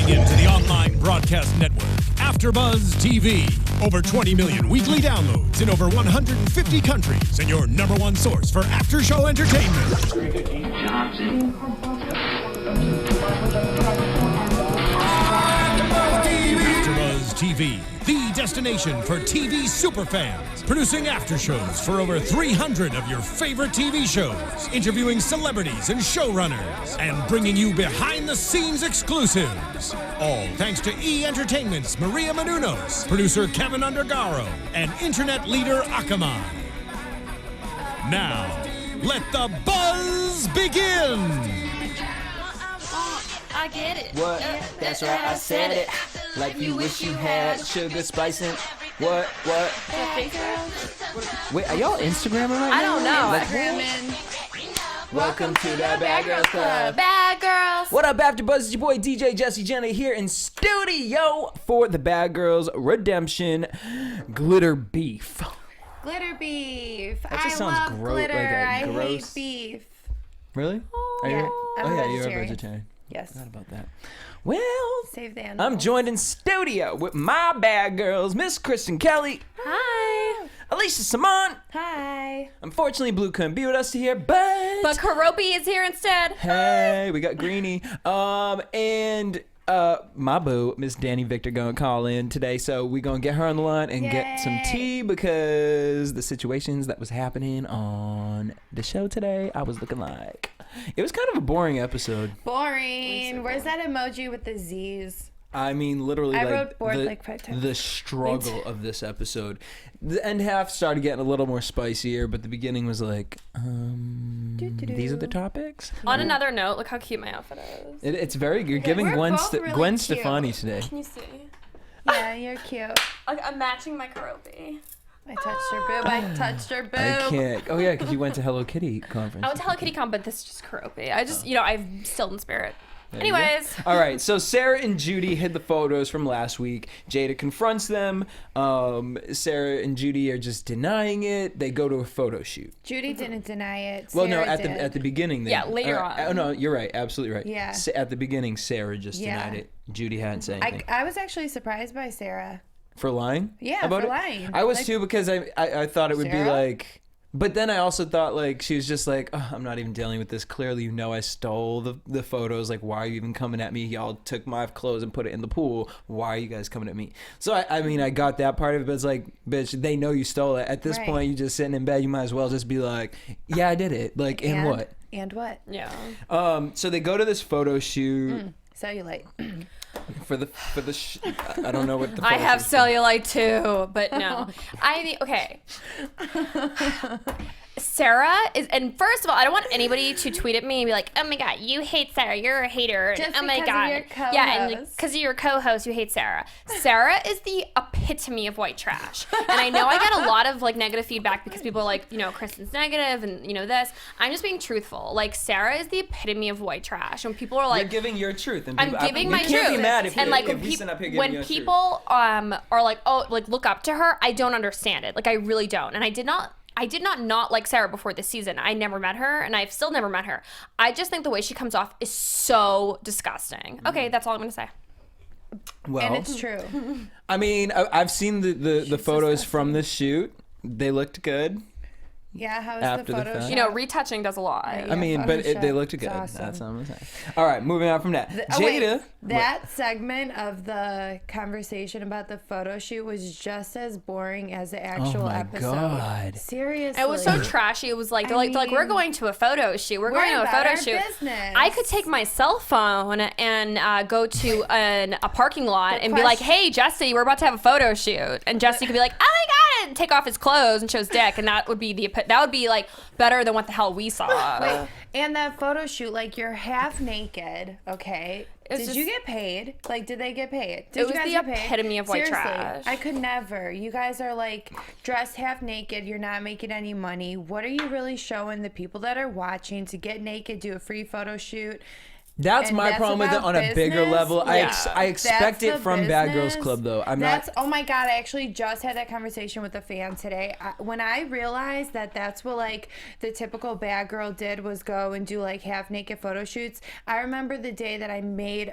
Tuning in to the online broadcast network, AFTERBUZZ TV. Over 20 million weekly downloads in over 150 countries, and your number one source for after-show entertainment. AFTERBUZZ TV, the destination for TV superfans, producing after shows for over 300 of your favorite TV shows, interviewing celebrities and showrunners, and bringing you behind-the-scenes exclusives. All thanks to E! Entertainment's Maria Menounos, producer Kevin Undergaro, and internet leader Samaan. Now, let the buzz begin! I get it. What? That's right, I said it. Like you wish you had sugar spicing. What? Wait, are y'all Instagramming right now? I don't know. Welcome to the Bad Girls Club. Bad Girls. What up, AfterBuzz? It's your boy DJ Jesse Janedy here in studio for the Bad Girls Redemption Glitter Beef. Glitter beef. That just I sounds love glitter. like a I gross- hate beef. Really? Are Yeah, you? I'm Oh yeah, you're a vegetarian. vegetarian. Yes. Forgot about that. Well, Save the animals. I'm joined in studio with my bad girls, Miss Kristen Kelly, Hi. Alicia Samaan. Hi. Unfortunately, Blue couldn't be with us here, but Karopi is here instead. hey, we got Greenie. And my boo, Miss Danny Victor, gonna call in today, so we gonna get her on the line and get some tea because the situations that was happening on the show today, I was looking like it was kind of a boring episode. Boring. Where's that emoji with the Z's? I mean, literally, I like, wrote bored like 5 times. the struggle of this episode. The end half started getting a little more spicier, but the beginning was like, these are the topics. On another note, look how cute my outfit is. It's very good. You're giving We're Gwen, both really Gwen cute. Stefani today. Can you see? Yeah, you're cute. I'm matching my Karopi. I touched her boob. I touched her boob. I can't. Oh yeah, because you went to Hello Kitty conference. I went to Hello Kitty Con, but this is just Karopi. I just, I'm still in spirit. There you go. Anyways. All right, so Sarah and Judy hid the photos from last week. Jada confronts them. Sarah and Judy are just denying it. They go to a photo shoot. Judy didn't deny it. Well, no, Sarah at the beginning. Yeah, later on. Oh no, you're right. Absolutely right. Yeah. At the beginning, Sarah just denied it. Judy hadn't said anything. I was actually surprised by Sarah. For lying? Yeah, about for it? lying. I was Like, too, because I thought it would be Sarah? like, but then I also thought like she was just like, oh, I'm not even dealing with this. Clearly, you know, I stole the photos. Like, why are you even coming at me? Y'all took my clothes and put it in the pool. Why are you guys coming at me? So I mean, I got that part of it, but it's like, bitch, they know you stole it. At this Right. point, you just sitting in bed. You might as well just be like, yeah, I did it. Like, and what? And what? Yeah. So they go to this photo shoot. Cellulite. For the I don't know what the I photo have shoot- cellulite too, but no. Okay. Sarah is, and first of all, I don't want anybody to tweet at me and be like, "Oh my god, you hate Sarah. You're a hater." And, Just oh my because of god, your yeah, and co-host. because of your co-host, you hate Sarah. Sarah is the epitome of white trash, and I know I get a lot of like negative feedback because people are like, Kristen's negative, and this. I'm just being truthful. Like, Sarah is the epitome of white trash, and people are like, You're giving your truth. And I'm people- giving we my can't truth. be mad if And like if we sit up here giving when your truth. people are like, oh, like look up to her, I don't understand it. Like, I really don't. And I did not like Sarah before this season. I never met her, and I've still never met her. I just think the way she comes off is so disgusting. Okay, that's all I'm gonna say. Well, And it's true. I mean, I've seen the photos from the shoot. They looked good. Yeah, how was After the the photo fact. shoot? Retouching does a lot. Yeah. I mean, but they Photoshop. looked good. It's awesome. That's what I'm saying. All right, moving on from that. Wait, Jada. that segment of the conversation about the photo shoot was just as boring as the actual my episode. God. Seriously. It was so trashy. It was like they're like we're mean, going to a photo shoot. We're going to a about photo our shoot. business. I could take my cell phone and go to a parking lot and be like, question- "Hey, Jesse, we're about to have a photo shoot," and Jesse could be like, "Oh my god," and take off his clothes and show his dick, and that would be like better than what the hell we saw. Wait, and that photo shoot, like, you're half naked, okay? It's Did just- you get paid? Like, did they get paid? Did It you was guys the get paid? epitome of white Seriously, trash. I could never. You guys are, like, dressed half naked. You're not making any money. What are you really showing the people that are watching to get naked, do a free photo shoot? That's And my that's problem with it about on a bigger business? level. Yeah. I expect That's it the from Bad Girls business. Club, though. Oh my god, I actually just had that conversation with a fan today. When I realized that that's what like the typical bad girl did was go and do like half naked photo shoots. I remember the day that I made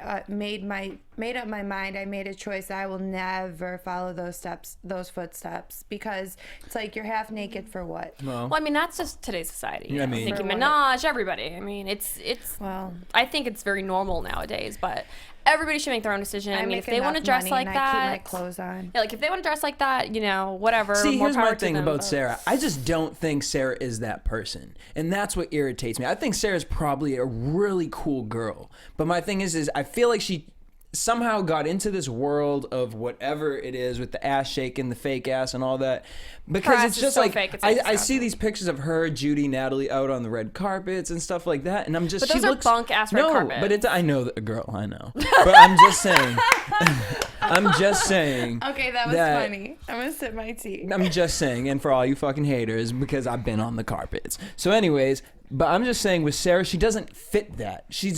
my made up my mind. I made a choice. I will never follow those footsteps, because it's like you're half naked for what? Well, I mean, that's just today's society. Yeah, I mean, Nicki Minaj, everybody. I mean, it's. Well, I think it's very normal nowadays, but everybody should make their own decision. I mean, if they want to dress like that, I keep my clothes on. Yeah, like if they want to dress like that, you know, whatever. See, more here's power my to thing them, about but- Sarah. I just don't think Sarah is that person, and that's what irritates me. I think Sarah's probably a really cool girl, but my thing is I feel like she somehow got into this world of whatever it is with the ass shaking, the fake ass, and all that. Because it's just so like fake, I see these pictures of her, Judy, Natalie out on the red carpets and stuff like that, and I'm just. But those are bunk ass red carpets. But it's I know that girl, I know, but I'm just saying. I'm just saying. Okay, that was funny. I'm gonna sip my tea. I'm just saying, and for all you fucking haters, because I've been on the carpets. So, anyways. But I'm just saying with Sarah, she doesn't fit that. She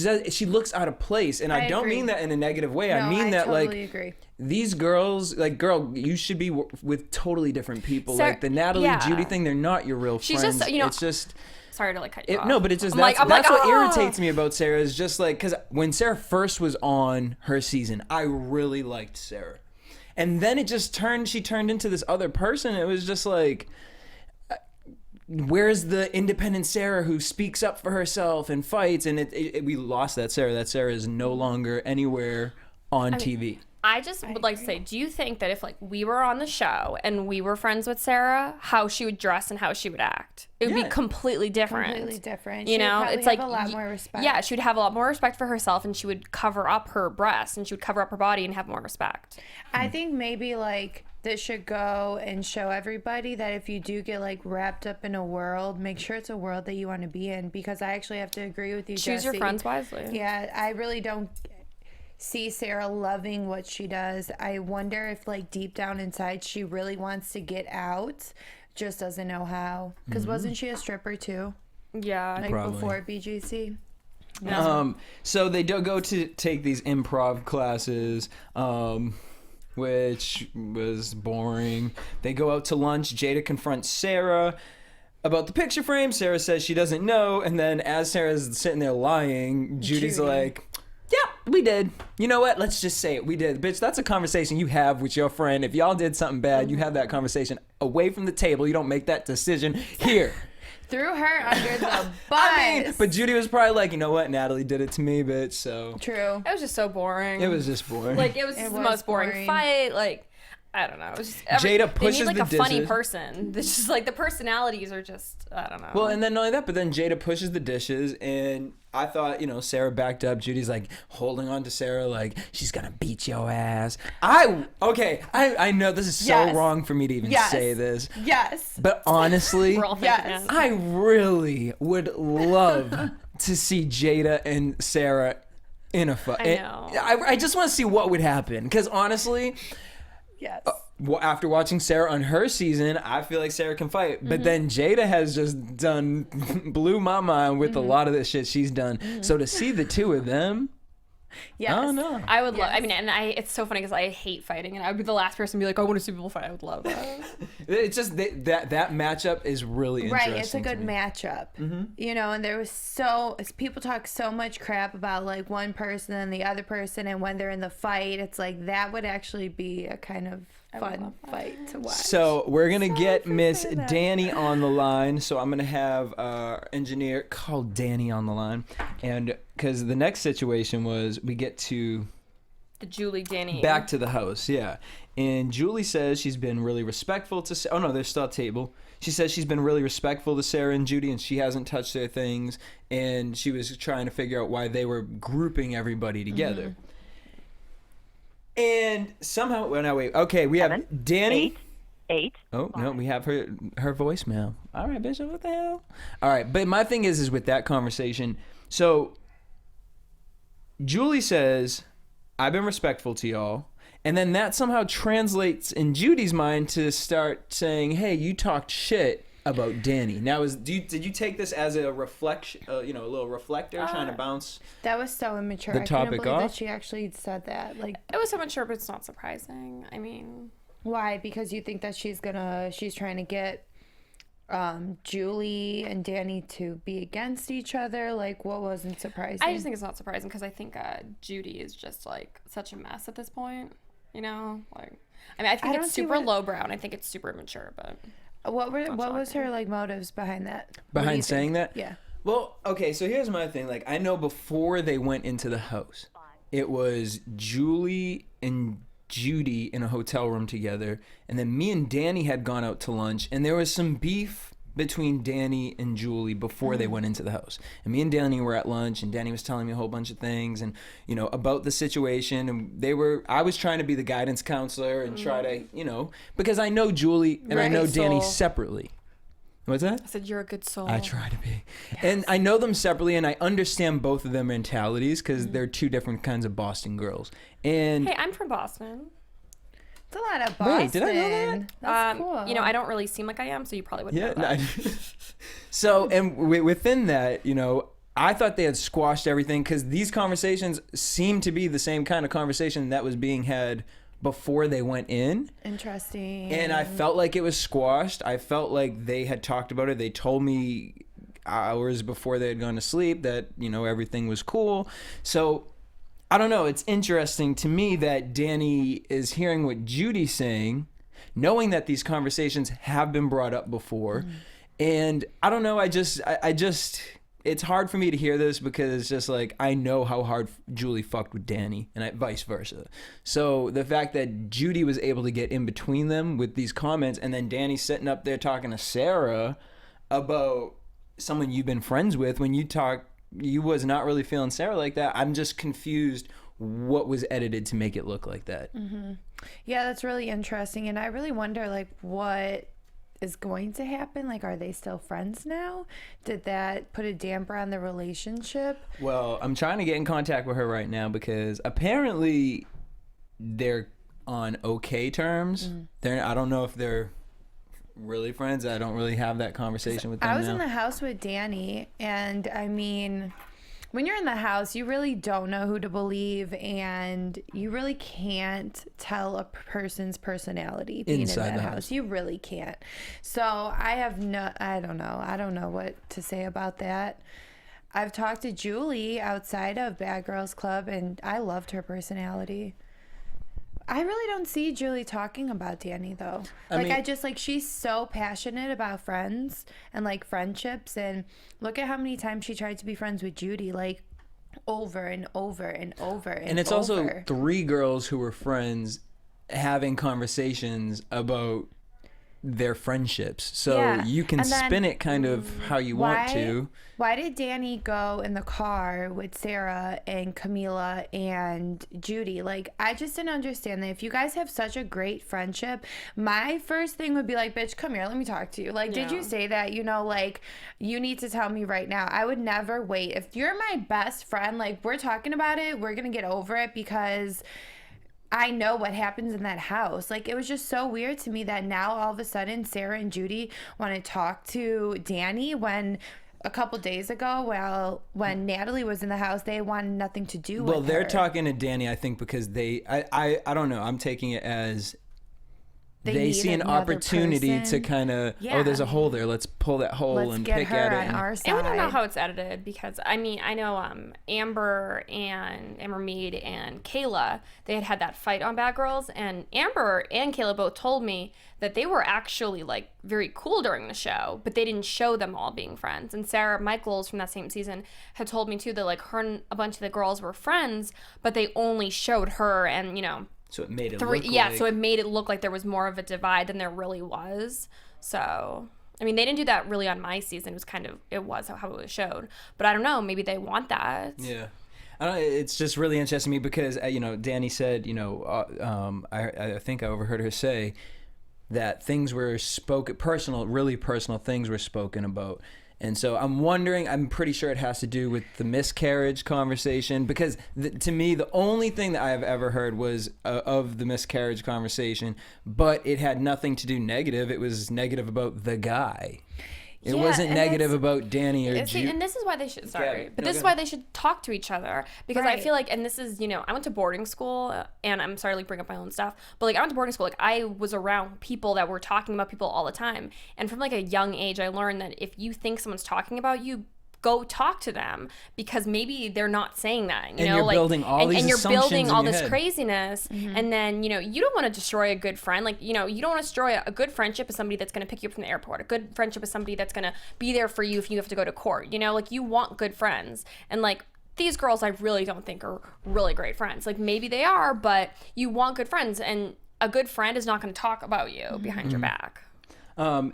looks out of place, and I don't agree. mean that in a negative way. No, I mean that totally agree. These girls, like, girl, you should be with totally different people. Sarah, like the Natalie Judy thing, they're not your real She's friends. just, you know, it's just. Sorry to like cut you off. No, but it's just that's what irritates me about Sarah is just like because when Sarah first was on her season, I really liked Sarah, and then it just she turned into this other person. It was just like. Where's the independent Sarah who speaks up for herself and fights? And we lost that Sarah. That Sarah is no longer anywhere on TV. I just would like to say, do you think that if like we were on the show and we were friends with Sarah, how she would dress and how she would act, it would be completely different. Completely different. You know, it's like a lot more respect. Yeah, she would have a lot more respect for herself, and she would cover up her breasts, and she would cover up her body and have more respect. I think maybe like this should go and show everybody that if you do get like wrapped up in a world, make sure it's a world that you want to be in. Because I actually have to agree with you, Choose Jesse. your friends wisely. Yeah, I really don't see Sarah loving what she does. I wonder if like deep down inside she really wants to get out, just doesn't know how. Because wasn't she a stripper too? Yeah, like probably. before BGC. So they do go to take these improv classes, which was boring. They go out to lunch. Jada confronts Sarah about the picture frame. Sarah says she doesn't know, and then as Sarah's sitting there lying, Judy's like, "Yep, we did. You know what? Let's just say it. We did, bitch. That's a conversation you have with your friend. If y'all did something bad, you have that conversation away from the table. You don't make that decision here." Threw her under the bus. I mean, but Judy was probably like, you know what? Natalie did it to me, bitch. So True. it was just so boring. it was just boring. Like it was the most boring fight. Like I don't know. It was just Jada pushes they need, like the a funny dishes. person. It's just like the personalities are just I don't know. Well, and then not only that, but then Jada pushes the dishes, and I thought, you know, Sarah backed up. Judy's like holding on to Sarah, like she's gonna beat your ass. I know this is so wrong for me to even say this. Yes. But honestly, We're all thinking that. I really would love to see Jada and Sarah in a fight. I know. I just want to see what would happen, because honestly. Yes. After watching Sarah on her season, I feel like Sarah can fight. But then Jada has just blew my mind with a lot of the shit she's done. So to see the two of them, Yes. I don't know. I would love. I mean, and it's so funny because I hate fighting, and I would be the last person to be like, I want to see people fight. I would love that. It's just that matchup is really interesting. Right, it's a good matchup. You know, and there was people talk so much crap about like one person and the other person, and when they're in the fight, it's like that would actually be a kind of fun fight to watch. So we're gonna get Miss Danny on the line. So I'm gonna have our engineer call Danny on the line, and because the next situation was we get to The Julie Danny. back to the house, yeah. And Julie says she's been really respectful to. Oh no, there's still a table. She says she's been really respectful to Sarah and Judy, and she hasn't touched their things. And she was trying to figure out why they were grouping everybody together. And somehow, well, no, wait. Okay, we have Danny. 8. Oh no, we have her voicemail. All right, Bishop, what the hell? All right, but my thing is with that conversation. So Julie says, "I've been respectful to y'all," and then that somehow translates in Judy's mind to start saying, "Hey, you talked shit about Danny." Now, did you take this as a reflection? A little reflector trying to bounce that was so immature. the I topic couldn't believe off? that she actually said that. Like, It was so mature, but it's not surprising. I mean, why? Because you think that she's trying to get Julie and Danny to be against each other? Like, what wasn't surprising? I just think it's not surprising because I think Judy is just like such a mess at this point. You know, like I mean, I think it's super lowbrow and I think it's super immature. But what was her like motives behind that? Behind saying that? Yeah. Well, okay, so here's my thing. Like, I know before they went into the house, it was Julie and Judy in a hotel room together, and then me and Danny had gone out to lunch, and there was some beef between Danny and Julie before they went into the house. And me and Danny were at lunch, and Danny was telling me a whole bunch of things, and you know, about the situation. And I was trying to be the guidance counselor and try to, you know, because I know Julie and I know Danny separately. What's that? I said, you're a good soul. I try to be. Yes. And I know them separately, and I understand both of their mentalities because they're two different kinds of Boston girls. And hey, I'm from Boston. It's a lot of Boston. Wait, did I know that? That's cool. You know, I don't really seem like I am, so you probably wouldn't know that. So, and within that, you know, I thought they had squashed everything because these conversations seem to be the same kind of conversation that was being had before they went in. Interesting. And I felt like it was squashed. I felt like they had talked about it. They told me hours before they had gone to sleep that, you know, everything was cool. So I don't know. It's interesting to me that Danny is hearing what Judy's saying, knowing that these conversations have been brought up before. And I don't know. I just it's hard for me to hear this because it's just like I know how hard Julie fucked with Danny and vice versa. So the fact that Judy was able to get in between them with these comments, and then Danny sitting up there talking to Sarah about someone you've been friends with, when you was not really feeling Sarah like that. I'm just confused what was edited to make it look like that. Mm-hmm. Yeah, that's really interesting. And I really wonder like what is going to happen. Like, are they still friends now? Did that put a damper on the relationship? Well, I'm trying to get in contact with her right now because apparently they're on okay terms. I don't know if they're really friends. I don't really have that conversation with them I was now. in the house with Danny, and I mean, when you're in the house, you really don't know who to believe, and you really can't tell a person's personality being Inside in that the house. You really can't. So I don't know what to say about that. I've talked to Julie outside of Bad Girls Club, and I loved her personality. I really don't see Julie talking about Danny though. I just like, she's so passionate about friends and like friendships, and look at how many times she tried to be friends with Judy, like over and over and over and it's over. also three girls who were friends having conversations about their friendships. So you can spin it kind of how you want to. Why did Danny go in the car with Sarah and Camila and Judy? Like, I just didn't understand that. If you guys have such a great friendship, my first thing would be like, bitch, come here, let me talk to you. Like, did you say that? You know, like, you need to tell me right now. I would never wait. If you're my best friend, like, we're talking about it, we're gonna get over it because I know what happens in that house. Like, it was just so weird to me that now all of a sudden Sarah and Judy want to talk to Danny when a couple days ago, when Natalie was in the house, they wanted nothing to do with her. Well, they're talking to Danny, I think, because I don't know. I'm taking it as they see an opportunity to kind of, there's a hole there. Let's pull that hole and pick at it. On our side. And we don't know how it's edited because, I mean, I know Amber Mead and Kayla, they had that fight on Bad Girls, and Amber and Kayla both told me that they were actually, like, very cool during the show, but they didn't show them all being friends. And Sarah Michaels from that same season had told me, too, that, like, her and a bunch of the girls were friends, but they only showed her and, you know, so it made it so it made it look like there was more of a divide than there really was. So, I mean, they didn't do that really on my season. It was how it was showed. But I don't know, maybe they want that. Yeah. I don't know, it's just really interesting to me because, you know, Danny said, you know, I think I overheard her say that things were spoken, really personal things were spoken about. And so I'm wondering, I'm pretty sure it has to do with the miscarriage conversation because to me, the only thing that I have ever heard was of the miscarriage conversation, but it had nothing to do negative. It was negative about the guy. It wasn't negative about Danny or See, and this is why they should, this is go why they should talk to each other. Because I Right. feel like, and this is, I went to boarding school, and I'm sorry to like, bring up my own stuff, but like I went to boarding school, like I was around people that were talking about people all the time. And from like a young age, I learned that if you think someone's talking about you, go talk to them, because maybe they're not saying that, And you're like, building all these and you're assumptions building in all your this head. craziness, and then you don't want to destroy a good friend. Like you don't want to destroy a good friendship with somebody that's going to pick you up from the airport. A good friendship with somebody that's going to be there for you if you have to go to court. Like you want good friends, and like these girls, I really don't think are really great friends. Like maybe they are, but you want good friends, and a good friend is not going to talk about you behind your back. To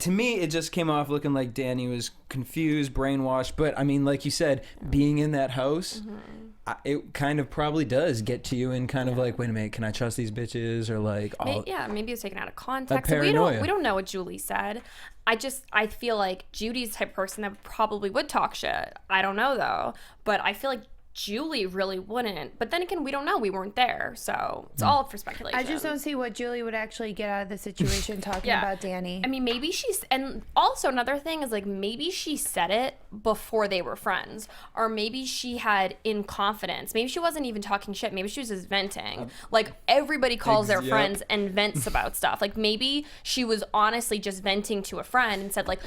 me, it just came off looking like Danny was confused, brainwashed. But I mean, like you said, being in that house, it kind of probably does get to you and kind of like, wait a minute, can I trust these bitches? Or like, Maybe it was taken out of context. paranoia. We don't know what Julie said. I feel like Judy's the type of person that probably would talk shit. I don't know though, but I feel like Julie really wouldn't. But then again, we don't know. We weren't there. So it's all for speculation. I just don't see what Julie would actually get out of the situation talking about Danny. I mean, maybe and also another thing is like maybe she said it before they were friends, or maybe she had in confidence. Maybe she wasn't even talking shit. Maybe she was just venting. Like everybody calls their friends and vents about stuff. Like maybe she was honestly just venting to a friend and said like,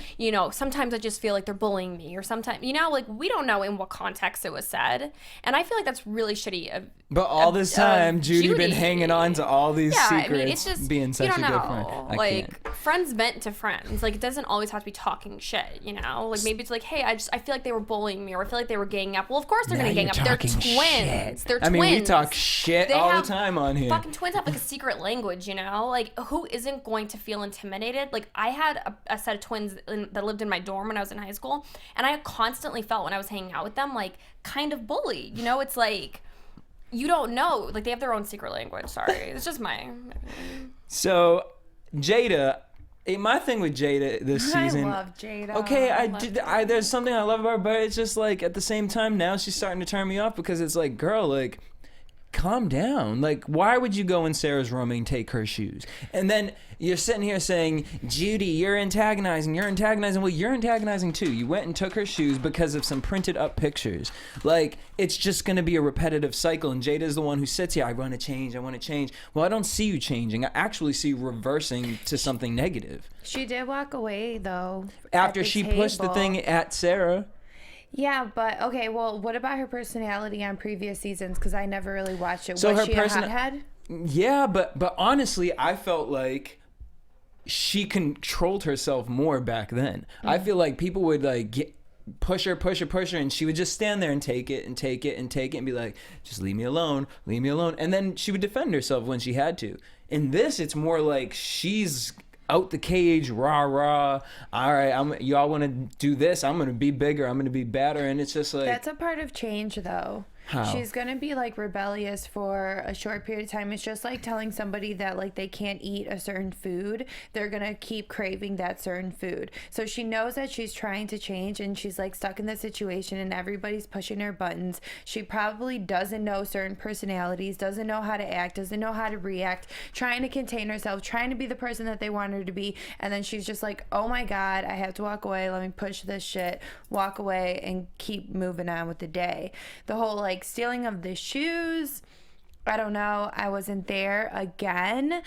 sometimes I just feel like they're bullying me, or sometimes, like we don't know in what context it was said. And I feel like that's really shitty. But all this time, Judy been hanging on to all these secrets, I mean, it's just, being such a good friend. Like, friends vent to friends. Like, it doesn't always have to be talking shit, Like, maybe it's like, hey, I feel like they were bullying me, or I feel like they were ganging up. Well, of course they're going to gang up. They're twins. Shit. They're twins. I mean, we talk shit all the time on here. Fucking twins have, like, a secret language, Like, who isn't going to feel intimidated? Like, I had a set of twins that lived in my dorm when I was in high school, and I constantly felt when I was hanging out with them, like, kind of bullied. It's like, you don't know. Like, they have their own secret language. Sorry. It's just my opinion. So, Jada, my thing with Jada this season. I love Jada. Okay, there's something I love about her, but it's just like at the same time now she's starting to turn me off, because it's like, girl, like, calm down. Like, why would you go in Sarah's room and take her shoes? And then you're sitting here saying, Judy, you're antagonizing. Well, you're antagonizing too. You went and took her shoes because of some printed up pictures. Like, it's just going to be a repetitive cycle. And Jada's the one who sits here, I want to change. Well, I don't see you changing. I actually see you reversing to something negative. She did walk away though. After she pushed the thing at Sarah. Yeah, but okay, well, what about her personality on previous seasons? Because I never really watched it. So was her she a hothead? Yeah, but honestly, I felt like she controlled herself more back then. I feel like people would like push her, and she would just stand there and take it and be like, just leave me alone. And then she would defend herself when she had to. In this, it's more like she's out the cage, rah. All right, y'all want to do this? I'm gonna be bigger. I'm gonna be better. And it's just like, that's a part of change, though. How? She's gonna be like rebellious for a short period of time. It's just like telling somebody that like they can't eat a certain food. They're gonna keep craving that certain food. So she knows that she's trying to change, and she's like stuck in the situation, and everybody's pushing her buttons. She probably doesn't know certain personalities, doesn't know how to act, doesn't know how to react, trying to contain herself, trying to be the person that they want her to be. And then she's just like, oh my God, I have to walk away. Let me push this shit, walk away, and keep moving on with the day. The whole like stealing of the shoes, I don't know, I wasn't there again.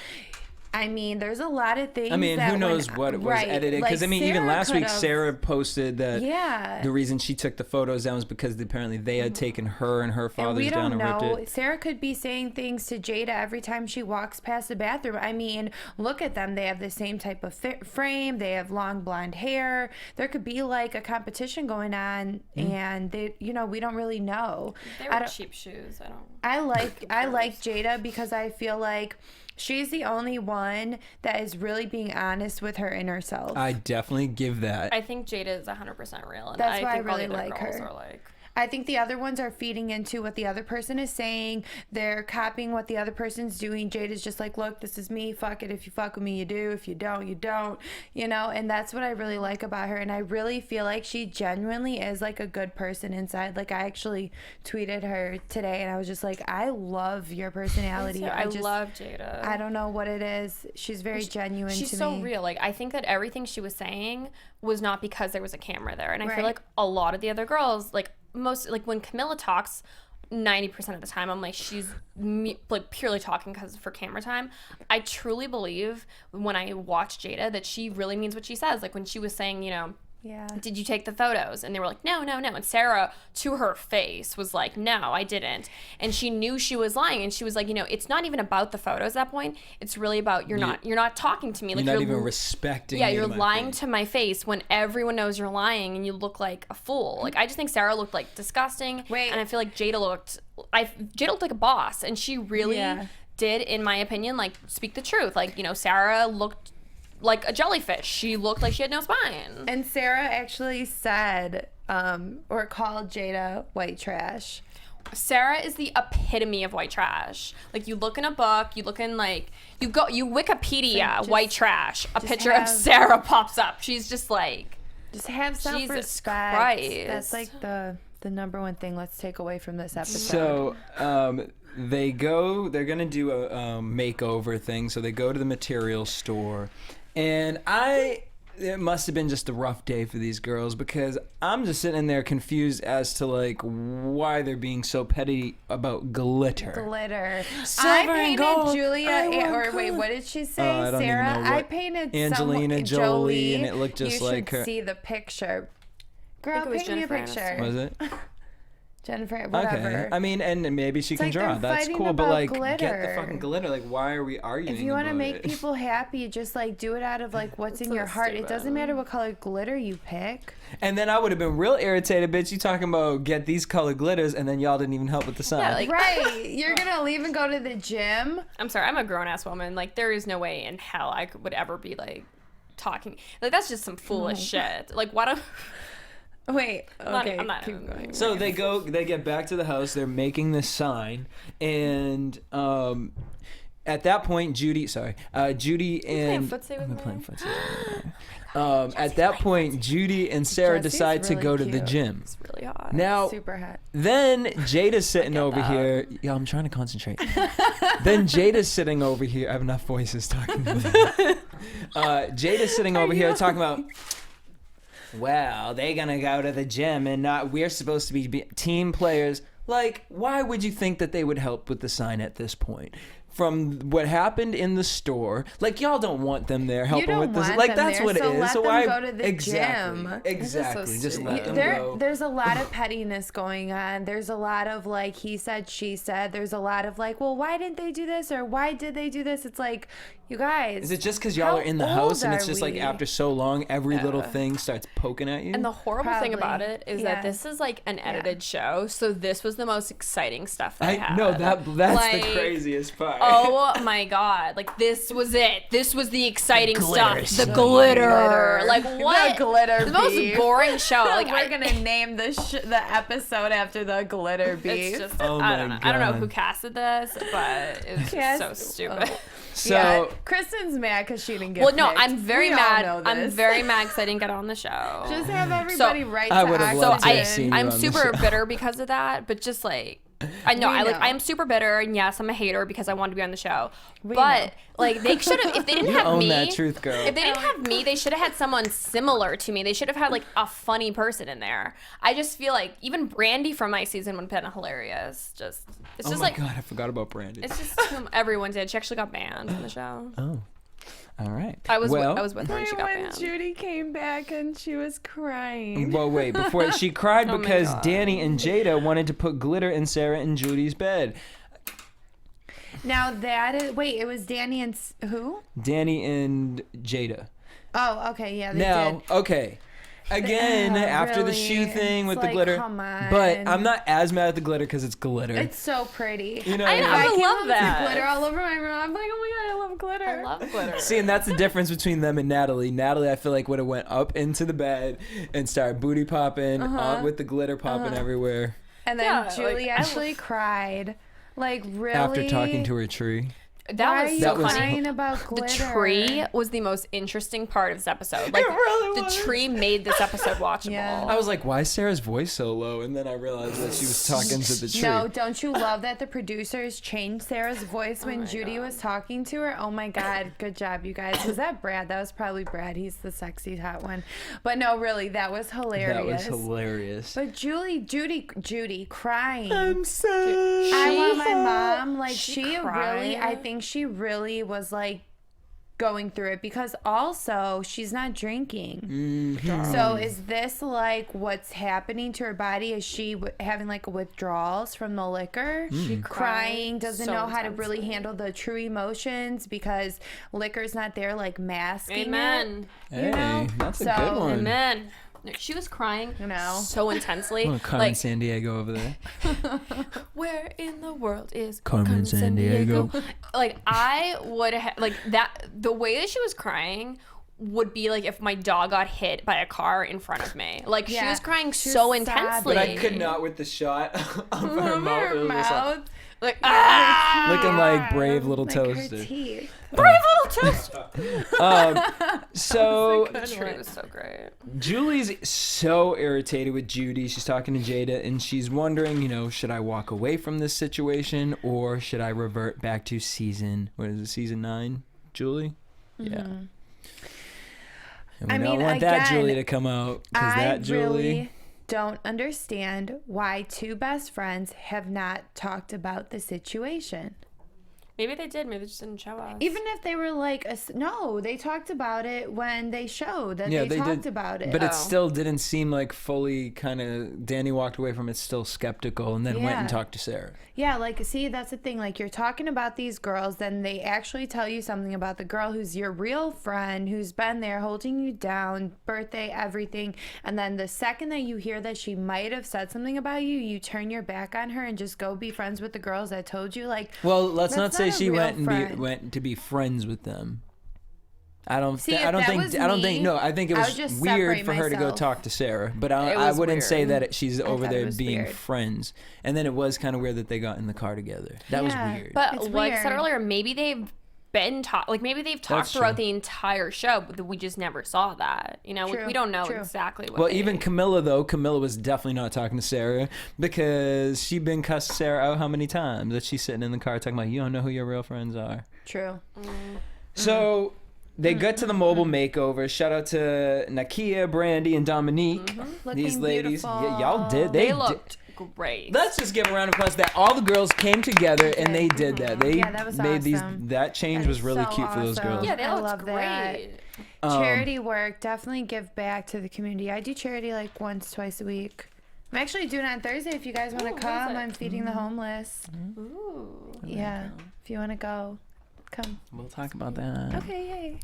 I mean, there's a lot of things. I mean, who knows what it was edited? Because like, I mean, even last week, could've... Sarah posted that the reason she took the photos down was because apparently they had taken her and her father's down and ripped it. Sarah could be saying things to Jada every time she walks past the bathroom. I mean, look at them. They have the same type of frame. They have long blonde hair. There could be like a competition going on, and they, we don't really know. They were cheap shoes. I like Jada because I feel like she's the only one that is really being honest with her inner self. I definitely give that. I think Jada is 100% real. And That's why I think all really the other like girls her. Are like... I think the other ones are feeding into what the other person is saying. They're copying what the other person's doing. Jada's just like, look, this is me. Fuck it. If you fuck with me, you do. If you don't, you don't. You know, and that's what I really like about her. And I really feel like she genuinely is like a good person inside. Like, I actually tweeted her today and I was just like, I love your personality. I love Jada. I don't know what it is. She's very genuine to me. She's so real. Like, I think that everything she was saying was not because there was a camera there. And I feel like a lot of the other girls, like, when Camilla talks 90% of the time, I'm like, she's like purely talking because for camera time. I truly believe when I watch Jada that she really means what she says. Like when she was saying, you know, did you take the photos? And they were like, no. And Sarah, to her face, was like, no, I didn't. And she knew she was lying. And she was like, you know, it's not even about the photos at that point. It's really about you're not talking to me. Like, you're not even respecting me. Yeah, you're lying to my face when everyone knows you're lying and you look like a fool. Like, I just think Sarah looked like disgusting. And I feel like Jada looked like a boss. And she really did, in my opinion, like, speak the truth. Like, you know, Sarah looked like a jellyfish. She looked like she had no spine. And Sarah actually said, or called Jada white trash. Sarah is the epitome of white trash. Like, you look in a book, you look in, like, you Wikipedia white trash, a picture of Sarah pops up. She's just like, just have self-respect. Jesus Christ. That's like the number one thing let's take away from this episode. So, they're gonna do a makeover thing. So they go to the material store. And it must have been just a rough day for these girls because I'm just sitting in there confused as to like why they're being so petty about glitter. I painted Julia, wait, what did she say? I don't Sarah, even know I painted Angelina Jolie, and it looked just like her. You should see the picture. Girl, paint me a picture. Was it? Jennifer, whatever. Okay. I mean, and maybe she can draw. That's cool, but like, get the fucking glitter. Like, why are we arguing? If you want to make people happy, just like do it out of like what's in your heart. It doesn't matter what color glitter you pick. And then I would have been real irritated, bitch. You talking about get these color glitters, and then y'all didn't even help with the sign. Yeah, like, right. You're gonna leave and go to the gym. I'm sorry. I'm a grown ass woman. Like, there is no way in hell I would ever be like talking. Like, that's just some foolish shit. Like, why don't? Wait, okay. I'm not keep going. So they get back to the house, they're making this sign, and at that point, Judy and... playing footsie with me? Playing footsie. At that point, Judy and Sarah decide to go to the gym. It's really hot. Now, super hot. Then Jada's sitting over here. Yeah, I'm trying to concentrate. Then Jada's sitting over here. I have enough voices talking to me. Jada's sitting over here talking about... Well, they're gonna go to the gym and we're supposed to be team players. Like, why would you think that they would help with the sign at this point? From what happened in the store, like, y'all don't want them there helping with this. Like, that's what it is. So let them go to the exactly, gym. Exactly. Just let them go. There's a lot of pettiness going on. There's a lot of like he said, she said. There's a lot of like, well, why didn't they do this or why did they do this? It's like, you guys. Is it just because y'all are in the house and it's just like after so long, every little thing starts poking at you? And the horrible thing about it is that this is like an edited show, so this was the most exciting stuff that I had. No, that's like, the craziest part. Oh my god! Like, this was it. This was the exciting stuff. The glitter. Like, what? The glitter. The most boring show. Like, we're gonna name the episode after the glitter beef. It's just I don't know who casted this, but it was just so stupid. So yeah, Kristen's mad because she didn't get picked. I'm very mad. I'm very mad because I didn't get on the show. Just have everybody write to I'm super bitter because of that, but just like, I know I'm super bitter, and yes, I'm a hater because I wanted to be on the show. But like, they should have, if they didn't have me, that truth, girl. If they didn't have me, they should have had someone similar to me. They should have had like a funny person in there. I just feel like even Brandy from my season would have been hilarious. It's just like, God, I forgot about Brandy. It's just everyone did. She actually got banned from the show. Oh. All right. I was with her when she got banned. When Judy came back and she was crying. Well, wait. Before she cried because Danny and Jada wanted to put glitter in Sarah and Judy's bed. Now it was Danny and who? Danny and Jada. Oh, okay, yeah, they did. Okay. Again, after the shoe thing with the glitter. Come on. But I'm not as mad at the glitter because it's glitter. It's so pretty. You know, I love that. Glitter all over my room. I'm like, oh my god, I love glitter. I love glitter. See, and that's the difference between them and Natalie. Natalie, I feel like, would have went up into the bed and started booty popping on with the glitter popping everywhere. And then Julie actually cried. Like, really? After talking to her tree. That was so funny. Crying about glitter? The tree was the most interesting part of this episode. Like, It really was. The tree made this episode watchable. Yeah. I was like, why is Sarah's voice so low? And then I realized that she was talking to the tree. No, don't you love that the producers changed Sarah's voice when Judy was talking to her? Oh my god, good job, you guys. Was that Brad? That was probably Brad. He's the sexy hot one. But no, really, that was hilarious. That was hilarious. But Judy crying. I'm so I want my mom. Like, she cried. really, I think she really was like going through it because also she's not drinking. So is this like what's happening to her body? Is she having like withdrawals from the liquor? She crying, doesn't so know how to intensely. really handle the true emotions because liquor's not there like masking Amen. it. Hey, You know? that's a So- good one. Amen. She was crying so intensely. Oh, Carmen San Diego over there. Where in the world is Carmen San Diego? Like, I would have, like, that, the way that she was crying would be like if my dog got hit by a car in front of me. Like, she was crying so sobbing. intensely. But I could not with the shot of her mouth. It was just like, like, looking like brave little Like toaster. her teeth. brave little toaster. So The tree was so great. Julie's so irritated with Judy. She's talking to Jada and she's wondering, you know, should I walk away from this situation or should I revert back to season 9, Julie? Yeah. And we don't want that Julie to come out because that Julie. Really don't understand why two best friends have not talked about the situation. Maybe they did. Maybe they just didn't show us. Even if they were like, no, they talked about it when they showed that they talked about it. But it still didn't seem like fully kind of, Danny walked away from it still skeptical and then went and talked to Sarah. Yeah, like, see, that's the thing. Like, you're talking about these girls, then they actually tell you something about the girl who's your real friend, who's been there holding you down, birthday, everything. And then the second that you hear that she might have said something about you, you turn your back on her and just go be friends with the girls that told you. Like, well, let's not say a she real went friend. went to be friends with them. I don't See, I don't if that think was I don't me, think no, I think it I was would just weird separate for her to go myself. talk to Sarah, but It I was wouldn't say weird. that she's over thought it there was being weird. friends. And then it was kind of weird that they got in the car together. That was Yeah. weird. But It's like I said weird. earlier, maybe they've been like maybe they've talked That's throughout true. the entire show, but we just never saw that. You know, True, we don't know true. exactly what. Well, they- even Camilla was definitely not talking to Sarah because she been cussed Sarah out how many times that she's sitting in the car talking about you don't know who your real friends are. true. So they got to the mobile makeover. Shout out to Nakia, Brandy, and Dominique. These Looking ladies, beautiful. y'all did. they did. looked great. Let's just give a round of applause that all the girls came together and they did that. They Yeah, that was made awesome. that change That was is really so cute for those awesome. girls. yeah, they I looked love that. great. Charity work, definitely give back to the community. I do charity like once, twice a week. I'm actually doing it on Thursday if you guys want to what is come. it? I'm feeding the homeless. Ooh. Yeah, if you want to go, come. We'll talk about that. Okay, yay.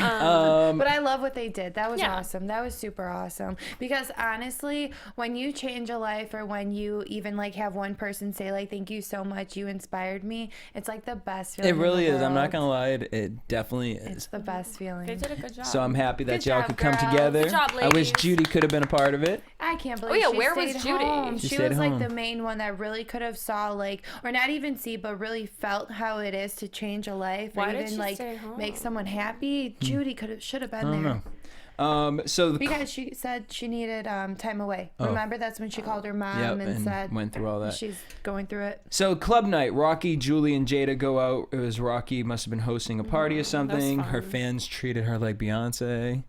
Um, But I love what they did. That was Yeah. awesome. That was super awesome. Because honestly, when you change a life or when you even like have one person say like, thank you so much, you inspired me, it's like the best feeling it really in the is. I'm not world. gonna lie. It definitely It's is. the best feeling. They did a good job. So I'm happy that Good y'all job, could come girls. together. Good job, I wish ladies. Judy could have been a part of it. I can't believe yeah, she where was stayed Judy? home. She She stayed was like home. the main one that really could have saw like, or not even see, but really felt how it is to change a life Why or did even she like stay home? make someone happy. Judy should have been I don't there. know. So the Because she said she needed time away. Oh. Remember, that's when she called her mom Yep, and and said went through all that. she's going through it. So club night, Rocky, Julie, and Jada go out. It was Rocky must have been hosting a party or something. Her fun. fans treated her like Beyonce.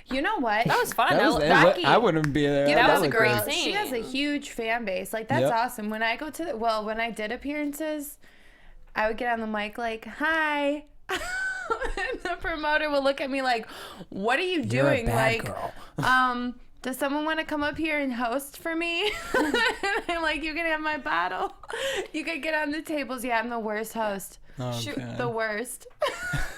You know what? that was fun. That was, Rocky- I wouldn't be there. Yeah, that was a looked great great. scene. She has a huge fan base. Like, that's Yep. awesome. When I go to when I did appearances, I would get on the mic like, hi. And the promoter will look at me like, what are you You're a doing? bad Like, girl. does someone want to come up here and host for me? And I'm like, you can have my bottle. You could get on the tables. Yeah, I'm the worst host. Oh, Shoot, God. The worst.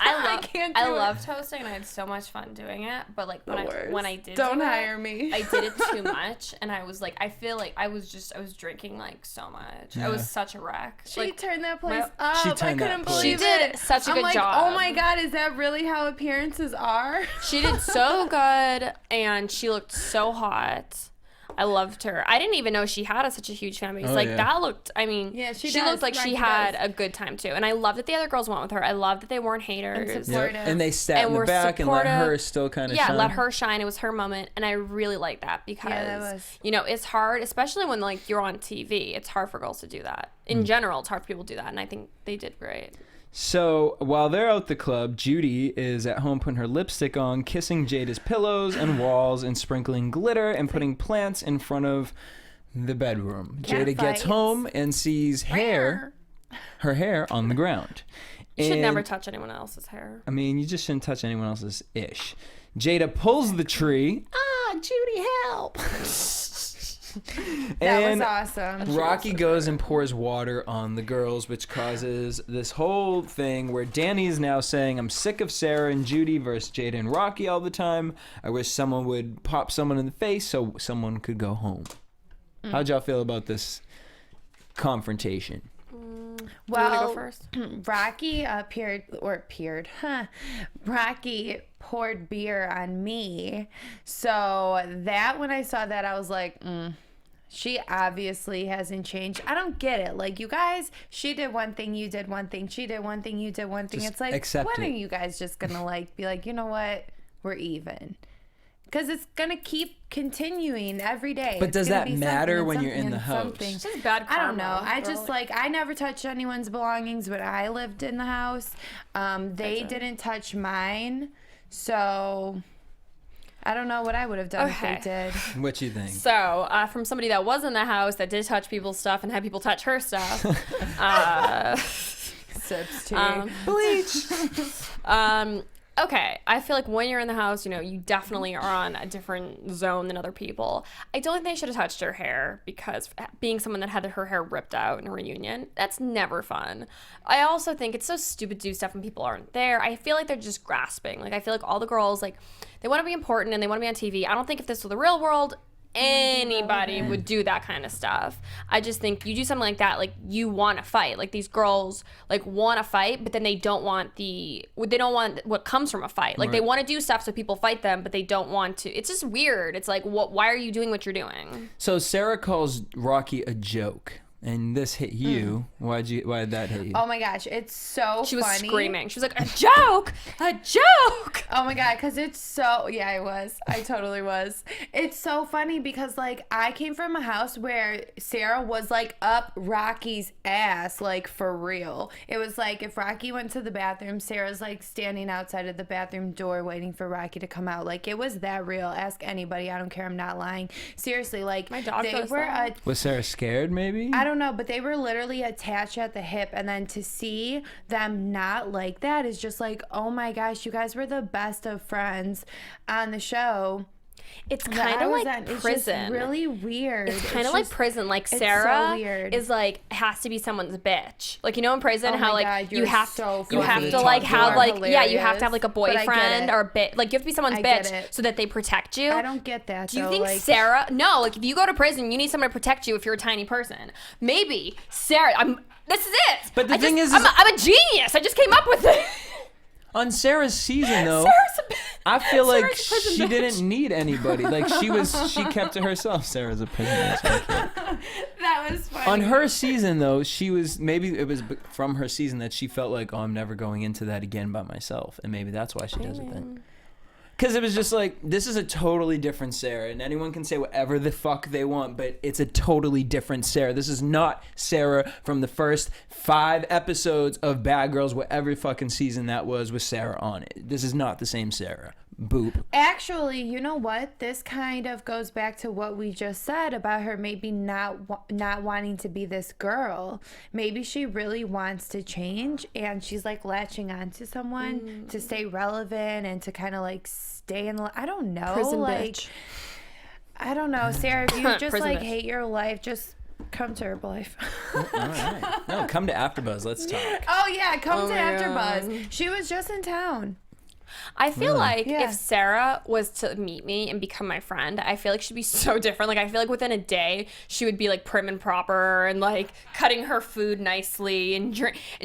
I loved hosting and I had so much fun doing it. But like when I did Don't hire me. I did it too much, and I was like, I feel like I was drinking like so much. Yeah. I was such a wreck. She turned that place up. She turned I that couldn't place. believe She did it. such a good I'm job. Oh my god, is that really how appearances are? She did so good, and she looked so hot. I loved her. I didn't even know she had such a huge fan base. That looked, I mean, yeah, she looked like Rocky she had does. a good time too. And I loved that the other girls went with her. I loved that they weren't haters. And supportive. And they sat in the were back and let supportive. her still kind of shine. Let her shine. It was her moment, and I really liked that because it's hard, especially when like you're on TV. It's hard for girls to do that. In general, it's hard for people to do that, and I think they did great. So while they're out the club, Judy is at home putting her lipstick on, kissing Jada's pillows and walls, and sprinkling glitter and putting plants in front of the bedroom. Jada gets home and sees her hair on the ground. You should never touch anyone else's hair. I mean, you just shouldn't touch anyone else's ish. Jada pulls the tree. Judy, help! That was awesome. Rocky goes and pours water on the girls, which causes this whole thing where Danny is now saying, I'm sick of Sarah and Judy versus Jada and Rocky all the time. I wish someone would pop someone in the face so someone could go home. How'd y'all feel about this confrontation? Well, go first? Rocky Rocky poured beer on me. So that when I saw that, I was like, she obviously hasn't changed. I don't get it. Like, you guys, she did one thing, you did one thing. She did one thing, you did one thing. Just it's like, when it. are you guys just going to like be like, you know what? We're even. Because it's going to keep continuing every day. But It's does gonna that be matter something when and you're in the something and house? something. It's just bad karma. I don't know. I just I never touched anyone's belongings when I lived in the house. They didn't touch mine. So I don't know what I would have done if they did. What you think? So, from somebody that was in the house that did touch people's stuff and had people touch her stuff. Sips tea. Bleach. Okay, I feel like when you're in the house, you definitely are on a different zone than other people. I don't think they should have touched her hair because being someone that had her hair ripped out in a reunion, that's never fun. I also think it's so stupid to do stuff when people aren't there. I feel like they're just grasping. Like, I feel like all the girls, like, they want to be important and they want to be on TV. I don't think if this were the real world, anybody would do that kind of stuff. I just think you do something like that, like, you want to fight. Like, these girls like want to fight, but then they don't want what comes from a fight. Like, they want to do stuff so people fight them, but they don't want to. It's just weird. It's like, why are you doing what you're doing? So Sarah calls Rocky a joke. And this hit you. Why did that hit you? Oh my gosh, it's so funny. She was screaming. She was like, a joke! A joke! Oh my god, because it's so... Yeah, I was. I totally was. It's so funny because, like, I came from a house where Sarah was, like, up Rocky's ass, like, for real. It was like, if Rocky went to the bathroom, Sarah's, like, standing outside of the bathroom door waiting for Rocky to come out. Like, it was that real. Ask anybody. I don't care. I'm not lying. Seriously, like, My dog they does were... that. Was Sarah scared, maybe? I don't know, but they were literally attached at the hip, and then to see them not like that is just like, oh my gosh, you guys were the best of friends on the show. It's kind of like prison. It's just really weird. It's kind of like prison. Like, Sarah is like, has to be someone's bitch. Like, in prison, how like you have to like have like you have to have like a boyfriend or a bit. Like, you have to be someone's bitch so that they protect you. I don't get that. Do you think Sarah? No, like, if you go to prison, you need someone to protect you if you're a tiny person. Maybe Sarah. This is it. But the thing is, I'm a genius. I just came up with it. On Sarah's season, though, I feel like she didn't need anybody. Like, she kept to herself. Sarah's a prisoner. That was funny. On her season, though, maybe it was from her season that she felt like, oh, I'm never going into that again by myself. And maybe that's why she does it then. Because it was just like, this is a totally different Sarah, and anyone can say whatever the fuck they want, but it's a totally different Sarah. This is not Sarah from the first 5 episodes of Bad Girls, whatever fucking season that was with Sarah on it. This is not the same Sarah. Boop. Actually, you know what? This kind of goes back to what we just said about her maybe not wanting to be this girl. Maybe she really wants to change, and she's like latching onto someone to stay relevant and to kind of like stay in. I don't know. Prison like, bitch. I don't know, Sarah. If you just like hate your life, just Come to Herbalife. All right. No, come to AfterBuzz. Let's talk. Oh yeah, come to my AfterBuzz. She was just in town. I feel like Yeah. if Sarah was to meet me and become my friend, I feel like she'd be so different. Like, I feel like within a day, she would be like prim and proper and like cutting her food nicely and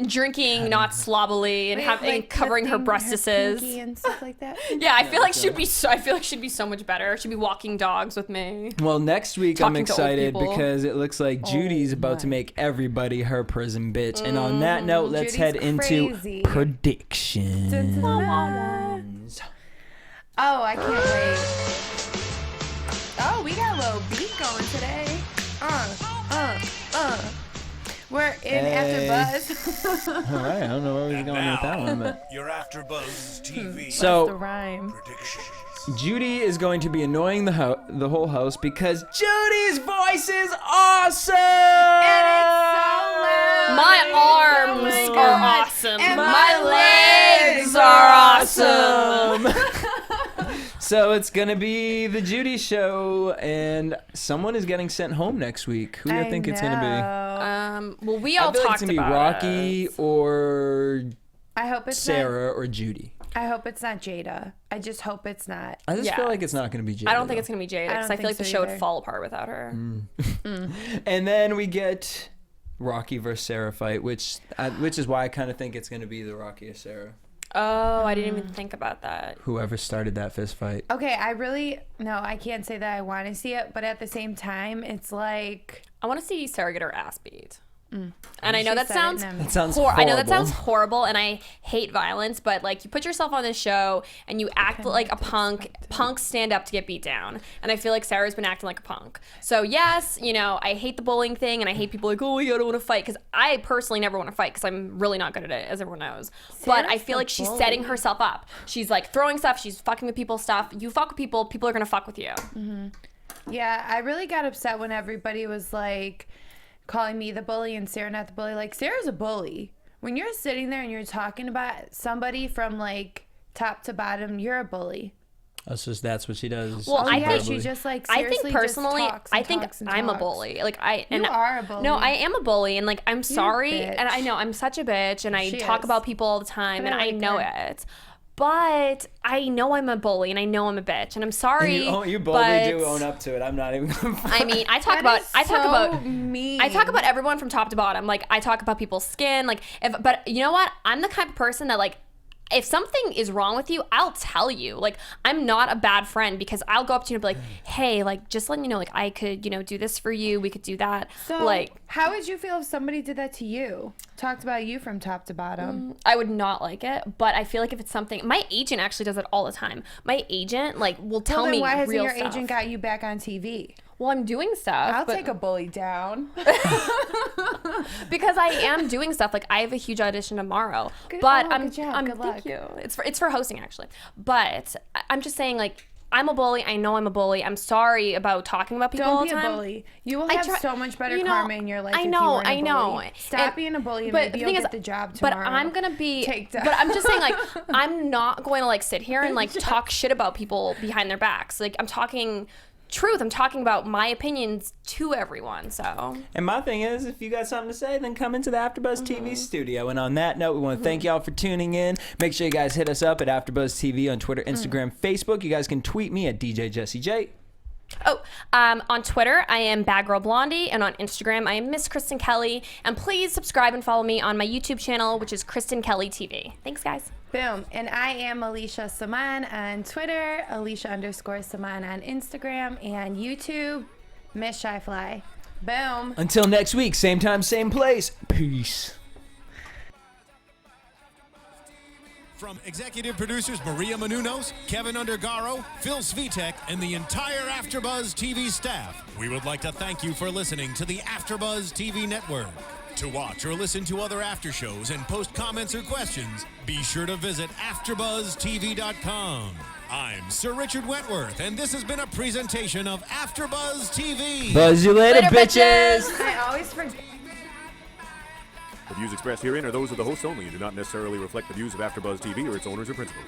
drinking not slobbily and and covering her breastises and stuff like that. Yeah, I feel like she'd be so much better. She'd be walking dogs with me. Well, next week Talking I'm to old excited people. because it looks like Judy's about to make everybody her prison bitch. And on that note, let's Judy's head into crazy. predictions. Dun, dun, dun. Oh, I can't wait. Oh, we got a little beat going today. We're in AfterBuzz. All right, I don't know where we're going with that one, but Your AfterBuzz TV The so rhyme. predictions. Judy is going to be annoying the whole house because Judy's voice is awesome. And it's so loud. My arms Oh my are God. awesome. And my legs are awesome. So it's gonna be the Judy show, and someone is getting sent home next week. Who do you think it's gonna Well, we be? all I feel like talked it's gonna be about Rocky it. or I hope it's Sarah or Judy. I hope it's not Jada. I just hope it's not. I just Yeah. feel like it's not gonna be Judy. I don't think it's gonna be Jada I because don't I feel like think the so show would either. fall apart without her. And then we get Rocky versus Sarah fight, which is why I kind of think it's gonna be the Rocky or Sarah. Oh, I didn't even think about that. Whoever started that fist fight. Okay, I can't say that I want to see it, but at the same time, it's like I want to see Sarah get her ass beat. And I know She that said it sounds and That sounds I know that horrible. sounds horrible, and I hate violence, but like you put yourself on this show and you act like a punk. Punks stand up to get beat down, and I feel like Sarah's been acting like a punk. So yes, I hate the bullying thing, and I hate people like, oh, you don't want to fight, because I personally never want to fight because I'm really not good at it, as everyone knows. But I feel like she's setting herself up. She's like throwing stuff. She's fucking with people's stuff. You fuck with people, people are gonna fuck with you. Yeah, I really got upset when everybody was like calling me the bully and Sarah not the bully. Like, Sarah's a bully. When you're sitting there and you're talking about somebody from like top to bottom, you're a bully. That's what she does. Well, I think she just like I seriously think personally, just talks and I think talks and I'm a talks. bully. Like You are a bully. No, I am a bully, and like I'm sorry, bitch. and I know I'm such a bitch, and I She talk is. about people all the time, But and I I like know her. it. But I know I'm a bully, and I know I'm a bitch, and I'm sorry. you boldly do but- own up to it. I'm not even gonna I mean, I talk That about is so mean. I talk about everyone from top to bottom. Like, I talk about people's skin. Like, but you know what? I'm the kind of person that, like, if something is wrong with you, I'll tell you. Like, I'm not a bad friend because I'll go up to you and be like, hey, like, just letting you know, like, I could, do this for you. We could do that. So, like, how would you feel if somebody did that to you? Talked about you from top to bottom. I would not like it. But I feel like if it's something, my agent actually does it all the time. My agent, like, will tell Well, then me why hasn't real your stuff. agent got you back on TV? Well, I'm doing stuff. I'll but- take a bully down. because I am doing stuff. Like, I have a huge audition tomorrow, Good- but oh, I'm, good job. I'm Good thank luck. you. It's for hosting actually, but I'm just saying, like, I'm a bully. I know I'm a bully. I'm sorry about talking about people all Don't the be a time. bully. You will I have try- so much better you know, karma in your life. I if know, you weren't a I know. bully. Stop And- being a bully, and but maybe the you'll thing get is, the job but tomorrow. I'm gonna be. Take that. But I'm just saying, like, I'm not going to like sit here and like talk shit about people behind their backs. Like, I'm talking truth. I'm talking about my opinions to everyone. So. And my thing is, if you got something to say, then come into the AfterBuzz TV studio. And on that note, we want to thank y'all for tuning in. Make sure you guys hit us up at AfterBuzz TV on Twitter, Instagram, Facebook. You guys can tweet me at DJ Jesse J. Oh, on Twitter, I am Bad Girl Blondie, and on Instagram, I am Miss Kristen Kelly. And please subscribe and follow me on my YouTube channel, which is Kristen Kelly TV. Thanks, guys. Boom. And I am Alicia Samaan on Twitter, Alicia_Samaan on Instagram, and YouTube, Mischievously. Boom. Until next week, same time, same place. Peace. From executive producers Maria Menounos, Kevin Undergaro, Phil Svitek, and the entire AfterBuzz TV staff, we would like to thank you for listening to the AfterBuzz TV network. To watch or listen to other after shows and post comments or questions, be sure to visit AfterBuzzTV.com. I'm Sir Richard Wentworth, and this has been a presentation of AfterBuzz TV. Buzz you later, Later, bitches. I always forget. The views expressed herein are those of the hosts only and do not necessarily reflect the views of AfterBuzz TV or its owners or principals.